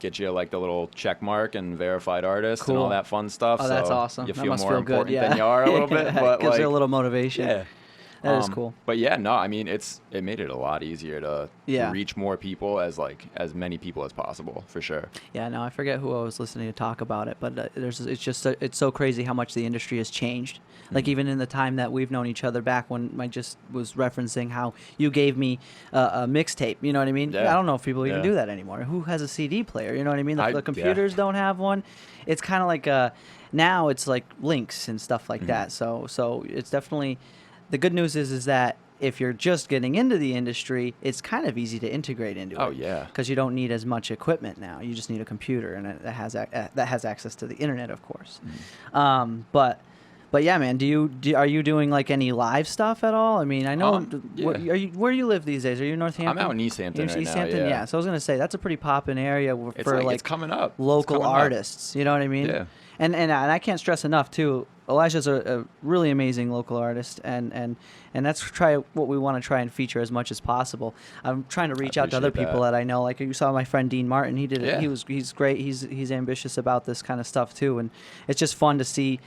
get you like the little check mark and verified artist and Cool. all that fun stuff. Oh, that's so awesome. You That feel must more feel good, important yeah. than you are a little bit, but gives like you a little motivation. yeah. That is cool. But yeah, no, I mean it made it a lot easier to Yeah. reach more people as many people as possible for sure. Yeah, no, I forget who I was listening to talk about it, but it's so crazy how much the industry has changed. Like even in the time that we've known each other back when I just was referencing how you gave me a mixtape, you know what I mean? Yeah. I don't know if people even Yeah. do that anymore. Who has a CD player? You know what I mean? The Yeah. computers don't have one. It's kind of like now it's like links and stuff like that. So it's definitely the good news is that if you're just getting into the industry, it's kind of easy to integrate into it. Oh, yeah. Because you don't need as much equipment now. You just need a computer and that has access to the internet, of course. But yeah, man. Are you doing like any live stuff at all? I mean, I know. Yeah. Where do you live these days? Are you in Northampton? I'm out in East Hampton right East now, Hampton, yeah. So I was gonna say that's a pretty poppin' area for It's like it's coming up. It's local coming up. artists. You know what I mean? Yeah. And I can't stress enough too. Elijah's a really amazing local artist, and that's what we want to try and feature as much as possible. I'm trying to reach out to other appreciate people that. that I know. Like you saw my friend Dean Martin. He did it. Yeah. He's great. He's ambitious about this kind of stuff too, and it's just fun to see.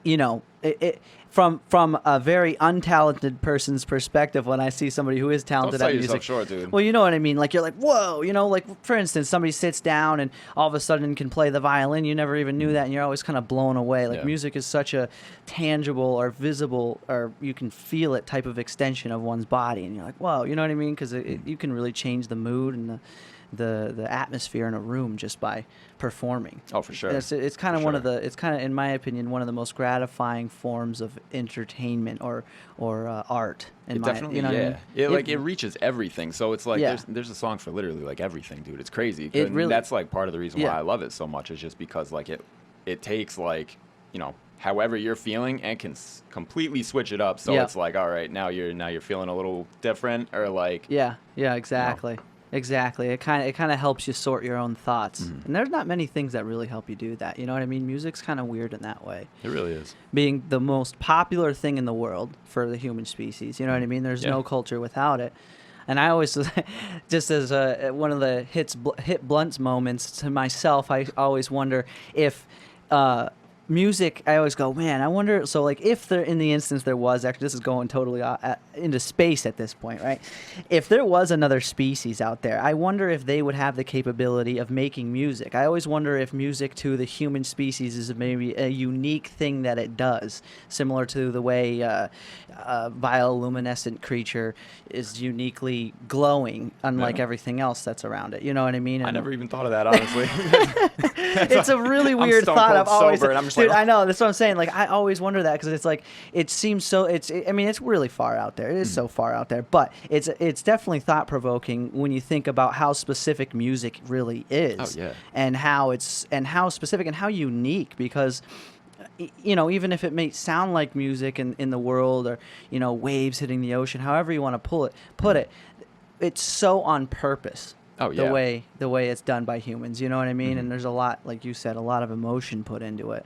You know, it from a very untalented person's perspective, when I see somebody who is talented Don't at sell music. yourself short, dude. Well, you know what I mean. Like you're like, whoa, you know, like for instance, somebody sits down and all of a sudden can play the violin. You never even knew that, and you're always kind of blown away. Like Yeah. music is such a tangible or visible, or you can feel it type of extension of one's body, and you're like, whoa, you know what I mean? Because you can really change the mood and the atmosphere in a room just by performing. Oh, for sure. It's kind of For one of sure. the, it's kind of, in my opinion, one of the most gratifying forms of entertainment or art. It definitely, yeah. I mean? It reaches everything. So it's like Yeah. there's a song for literally like everything, dude. It's crazy. It And really- that's like part of the reason Yeah. why I love it so much is just because like it takes like, you know, however you're feeling and can completely switch it up. So Yeah. it's like, all right, now you're feeling a little different or like Yeah, exactly. Exactly. It kind of helps you sort your own thoughts. And there's not many things that really help you do that. You know what I mean? Music's kind of weird in that way. it really is. Being the most popular thing in the world for the human species. You know what I mean? There's Yeah. no culture without it. And I always, just as one of the hit blunts moments to myself, I always wonder if music, I always go, man, I wonder, so like if there, in the instance there was, actually this is going totally into space at this point, right? If there was another species out there, I wonder if they would have the capability of making music. I always wonder if music to the human species is maybe a unique thing that it does, similar to the way a bioluminescent creature is uniquely glowing, unlike Yeah. everything else that's around it. You know what I mean? I And never even thought of that, honestly. it's a really I'm weird stone thought. cold I've always, sober, and I'm just dude, like, I know that's what I'm saying. Like I always wonder that because it's like it seems so. I mean, it's really far out there. It is so far out there, but it's definitely thought provoking when you think about how specific music really is. Oh, yeah. And how specific and how unique because. You know, even if it may sound like music in the world or, you know, waves hitting the ocean, however you want to put it, it's so on purpose. Oh, yeah. The way it's done by humans, you know what I mean? And there's a lot, like you said, a lot of emotion put into it.